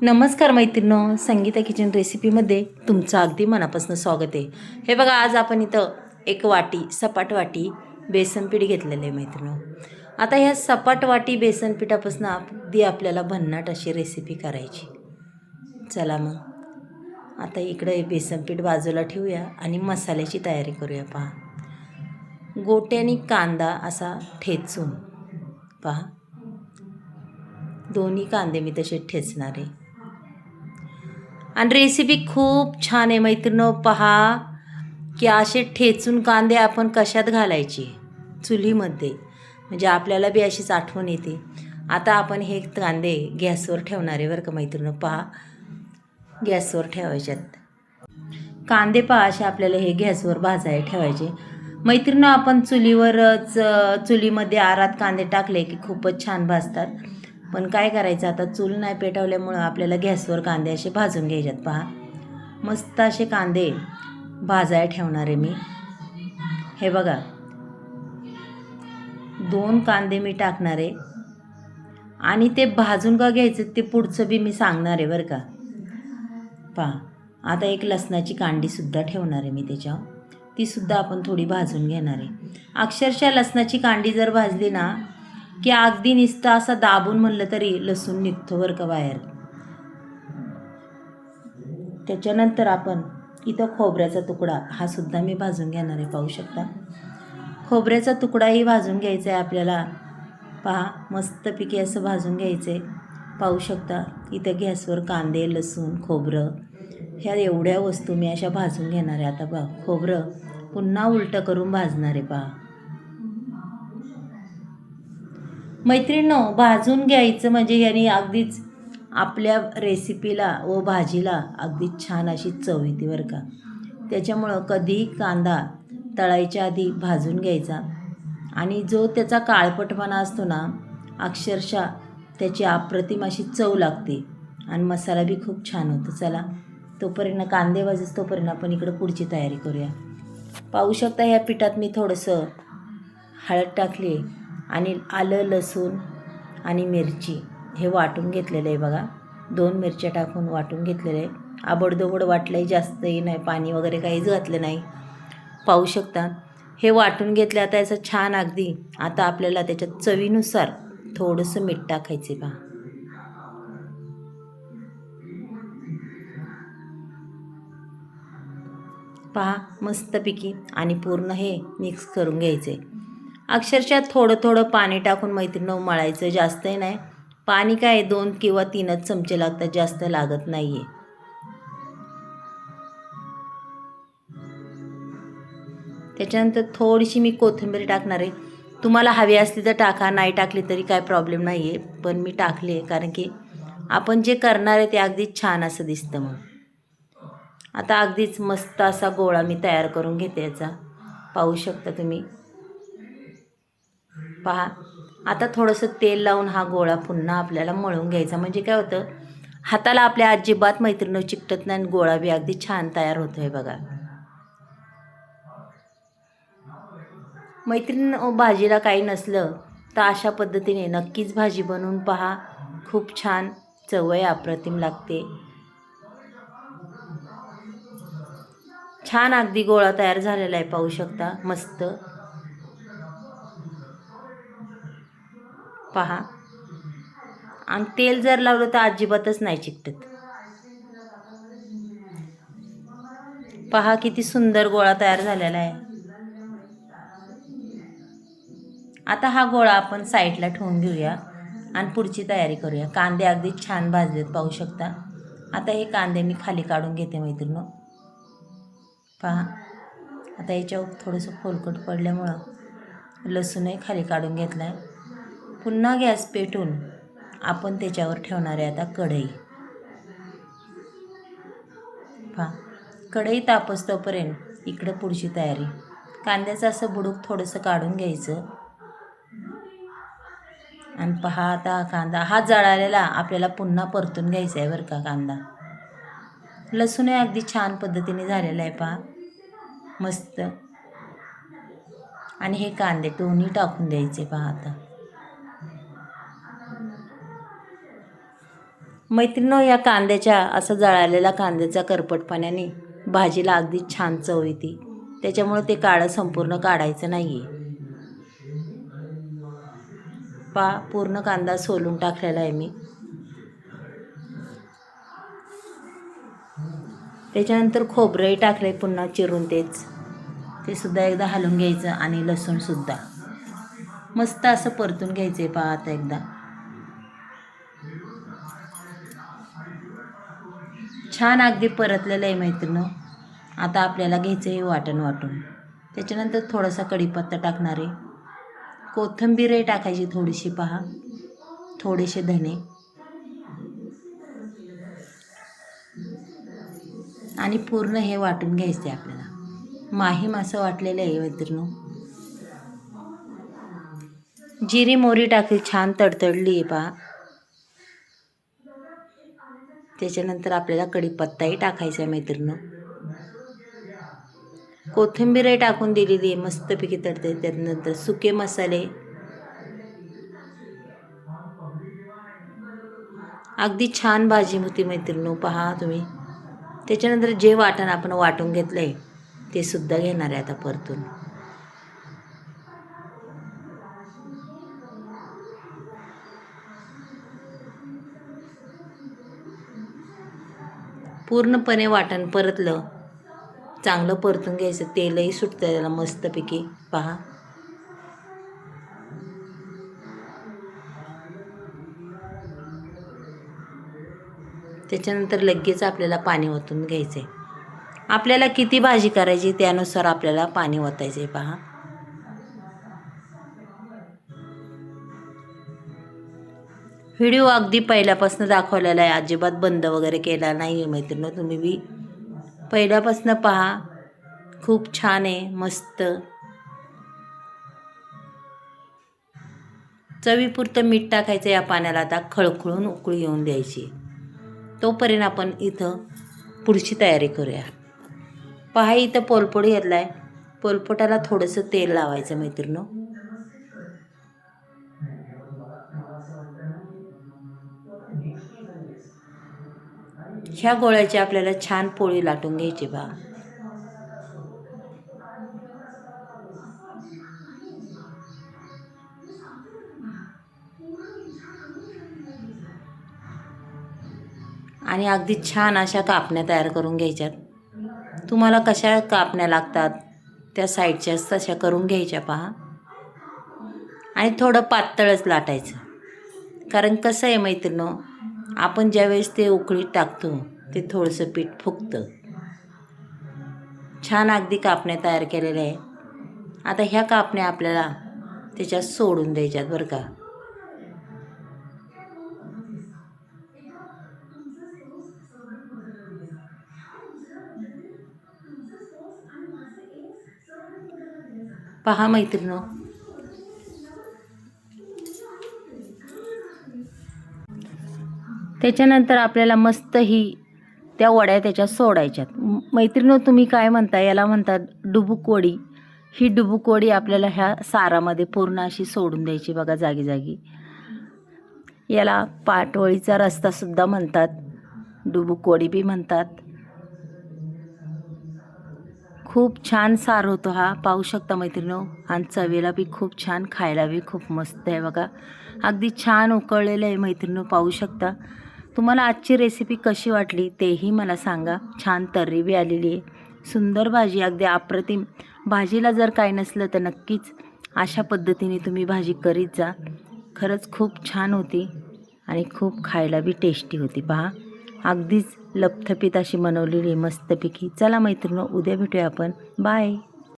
नमस्कार मैत्रिणींनो, संगीता किचन रेसिपीमध्ये तुमचं अगदी मनापासून स्वागत आहे. हे बघा, आज आपण इथं एक वाटी, सपाट वाटी बेसन पीठ घेतलेलं आहे मैत्रिणींनो. आता ह्या सपाट वाटी बेसन पिठापासून अगदी आपल्याला भन्नाट अशी रेसिपी करायची. चला मग आता इकडे बेसन पीठ बाजूला ठेवूया आणि मसाल्याची तयारी करूया. पहा, गोट्यानी कांदा असा ठेचून, पहा दोन्ही कांदे मी तसे ठेचणार आहे. आणि रेसिपी खूप छान आहे मैत्रिणींनो. पहा की असे ठेचून कांदे आपण कशात घालायचे, चुलीमध्ये, म्हणजे आपल्याला बी अशीच आठवण येते. आता आपण हे कांदे गॅसवर ठेवणार आहे बरं का मैत्रिणींनो. पहा, गॅसवर ठेवायच्यात कांदे. पहा, असे आपल्याला हे गॅसवर भाजायला ठेवायचे मैत्रिणींनो. आपण चुलीमध्ये आरात कांदे टाकले की खूपच छान भाजतात. पण काय करायचं, आता चूल नाही पेटवल्यामुळं आपल्याला गॅसवर कांदे असे भाजून घ्यायच्यात. पहा, मस्त असे कांदे भाजायला ठेवणार आहे मी. हे बघा, 2 कांदे मी टाकणार आहे आणि ते भाजून का घ्यायचं ते पुढचं बी मी सांगणार आहे बरं का. पहा, आता एक लसणाची कांडीसुद्धा ठेवणार आहे मी त्याच्यावर. तीसुद्धा आपण थोडी भाजून घेणार आहे. अक्षरशः लसणाची कांडी जर भाजली ना की अगदी नुसतं असं दाबून म्हणलं तरी लसूण निघतो बरं का बाहेर. त्याच्यानंतर आपण इथं खोबऱ्याचा तुकडा हा सुद्धा मी भाजून घेणार आहे. पाहू शकता, खोबऱ्याचा तुकडाही भाजून घ्यायचा आहे आपल्याला. पहा, मस्तपैकी असं भाजून घ्यायचं आहे. पाहू शकता, इथं गॅसवर कांदे, लसूण, खोबरं ह्या एवढ्या वस्तू मी अशा भाजून घेणार आहे. आता पहा, खोबरं पुन्हा उलटं करून भाजणार आहे. पहा मैत्रिणींनो, भाजून घ्यायचं म्हणजे याने अगदीच आपल्या रेसिपीला व भाजीला अगदीच छान अशी चव येते बरं का. त्याच्यामुळं कधीही कांदा तळायच्या आधी भाजून घ्यायचा आणि जो त्याचा काळपटपणा असतो ना, अक्षरशः त्याची अप्रतिम अशी चव लागते आणि मसाला बी खूप छान होतो. चला, तोपर्यंत कांदे भाजस तोपर्यंत आपण इकडं पुढची तयारी करूया. पाहू शकता, ह्या पिठात मी थोडंसं हळद टाकली आणि आलं, लसूण आणि मिरची हे वाटून घेतलेलं आहे. बघा, 2 मिरच्या टाकून वाटून घेतलेलं आहे. आबडधोबड वाटलंही, जास्तही नाही, पाणी वगैरे काहीच घातलं नाही. पाहू शकता, हे वाटून घेतलं. आता याचं छान अगदी. आता आपल्याला त्याच्यात चवीनुसार थोडंसं मीठ टाकायचे. पहा, पहा मस्तपैकी आणि पूर्ण हे मिक्स करून घ्यायचे. अक्षरशः थोडं थोडं पाणी टाकून मैत्रिणींनो मळायचं, जास्तही नाही. पाणी काय 2 किंवा 3च चमचे लागतात, जास्त लागत नाही आहे. त्याच्यानंतर थोडीशी मी कोथिंबीर टाकणार आहे. तुम्हाला हवी असली तर टाका, नाही टाकली तरी काय प्रॉब्लेम नाही आहे. पण मी टाकली आहे कारण की आपण जे करणार आहे ते अगदीच छान असं दिसतं. मग आता अगदीच मस्त असा गोळा मी तयार करून घेते याचा. पाहू शकता तुम्ही. पहा, आता थोडंसं तेल लावून हा गोळा पुन्हा आपल्याला मळून घ्यायचा. म्हणजे काय होतं, हाताला आपल्या अजिबात मैत्रिणी चिकटत नाही आणि गोळा बी अगदी छान तयार होतो आहे. बघा मैत्रिणी, भाजीला काही नसलं तर अशा पद्धतीने नक्कीच भाजी बनवून पहा. खूप छान चव आहे, अप्रतिम लागते. छान अगदी गोळा तयार झालेला आहे. पाहू शकता, मस्त. पहा, आणि तेल जर लावलं तर अजिबातच नाही चिकटत. पहा किती सुंदर गोळा तयार झालेला आहे. आता हा गोळा आपण साईडला ठेवून घेऊया आणि पुढची तयारी करूया. कांदे अगदी छान भाजलेत, पाहू शकता. आता हे कांदे मी खाली काढून घेते मैत्रिणी. पहा, आता याच्यावर थोडंसं फोलकट पडल्यामुळं लसूणही खाली काढून घेतला आहे. पुन्हा गॅस पेटून आपण त्याच्यावर ठेवणार आहे आता कढई. पहा, कढई तापस तोपर्यंत इकडं पुढची तयारी. कांद्याचं असं बुडूक थोडंसं काढून घ्यायचं आणि पहा, आता कांदा हा जळालेला आपल्याला पुन्हा परतून घ्यायचा आहे बरं का. कांदा, लसूणही अगदी छान पद्धतीने झालेला आहे. पहा, मस्त. आणि हे कांदे दोन्ही टाकून द्यायचे. पहा, आता मैत्रिणींनो, या कांद्याच्या असं जळालेल्या कांद्याच्या करपटपणाने भाजीला अगदी छान चव येते. त्याच्यामुळे ते काळं संपूर्ण काढायचं नाही आहे. पूर्ण कांदा सोलून टाकलेला आहे मी. त्याच्यानंतर खोबरंही टाकले पुन्हा चिरून ते सुद्धा एकदा हलवून घ्यायचं आणि लसूणसुद्धा मस्त असं परतून घ्यायचं आहे. पहा आता एकदा छान अगदी परतलेलं आहे मैत्रिणी. आता आपल्याला घ्यायचं आहे वाटून. त्याच्यानंतर थोडासा कढीपत्ता टाकणार आहे, कोथिंबीरही टाकायची थोडीशी. पहा, थोडेसे धने आणि पूर्ण हे वाटून घ्यायचं आहे आपल्याला. माहीम असं वाटलेलं आहे मैत्रिणी. जिरी मोहरी टाकली, छान तडतडली आहे. पहा, त्याच्यानंतर आपल्याला कढीपत्ताही टाकायचा आहे मैत्रिणी. कोथिंबीरही टाकून दिलेली आहे, मस्तपैकी तडते. त्यानंतर सुके मसाले, अगदी छान भाजी होती मैत्रिणी. पहा तुम्ही. त्याच्यानंतर जे वाटण आपण वाटून घेतलं आहे ते सुद्धा घेणार आहे आता परतून. पूर्णपणे वाटण परतलं, चांगलं परतून घ्यायचं. तेलही सुटतं त्याला मस्तपैकी. पहा, त्याच्यानंतर लगेच आपल्याला पाणी ओतून घ्यायचं आहे. आपल्याला किती भाजी करायची त्यानुसार आपल्याला पाणी ओतायचं आहे. पहा, व्हिडिओ अगदी पहिल्यापासून दाखवलेला आहे, अजिबात बंद वगैरे केला नाही आहे मैत्रिणी. तुम्ही बी पहिल्यापासून पहा, खूप छान आहे, मस्त. चवीपुरतं मीठ टाकायचं या पाण्याला. आता खळखळून उकळी येऊन द्यायची. तोपर्यंत आपण इथं पुढची तयारी करूया. पहा, इथं पोलपोट घेतला आहे. पोलपोटाला थोडंसं तेल लावायचं मैत्रिणी. ह्या गोळ्याची आपल्याला छान पोळी लाटून घ्यायची. पहा, आणि अगदी छान अशा कापण्या तयार करून घ्यायच्यात. तुम्हाला कशा कापण्या लागतात त्या साईडच्याच तशा करून घ्यायच्या. पहा, आणि थोडं पातळच लाटायचं. कारण कसं आहे मैत्रिणी, आपण ज्यावेळेस ते उकळीत टाकतो ते थोडंसं पीठ फुगतं. छान अगदी कापण्या तयार केलेल्या आहे. आता ह्या कापण्या आपल्याला त्याच्यात सोडून द्यायच्यात बरं का. पहा मैत्रिणी, त्याच्यानंतर आपल्याला मस्त त्या वड्या त्याच्यात सोडायच्यात. मैत्रिणी, तुम्ही काय म्हणता, याला म्हणतात डुबुक वडी. ही डुबुक वडी आपल्याला ह्या सारामध्ये पूर्ण अशी सोडून द्यायची. बघा, जागी जागी. याला पाटवळीचा रस्तासुद्धा म्हणतात, डुबुक वडी बी म्हणतात. खूप छान सार होतो हा, पाहू शकता मैत्रिणी. आणि चवीला बी खूप छान, खायला बी खूप मस्त आहे. बघा, अगदी छान उकळलेलं आहे मैत्रिणी, पाहू शकता. तुम्हाला आजची रेसिपी कशी वाटली तेही मला सांगा. छान तर्री बी आलेली आहे, सुंदर भाजी, अगदी अप्रतिम. भाजीला जर काय नसलं तर नक्कीच अशा पद्धतीने तुम्ही भाजी करीत जा. खरंच खूप छान होती आणि खूप खायला बी टेस्टी होती. पहा, अगदीच लपथपीत अशी बनवलेली मस्तपैकी. चला मैत्रिणी, उद्या भेटूया आपण. बाय.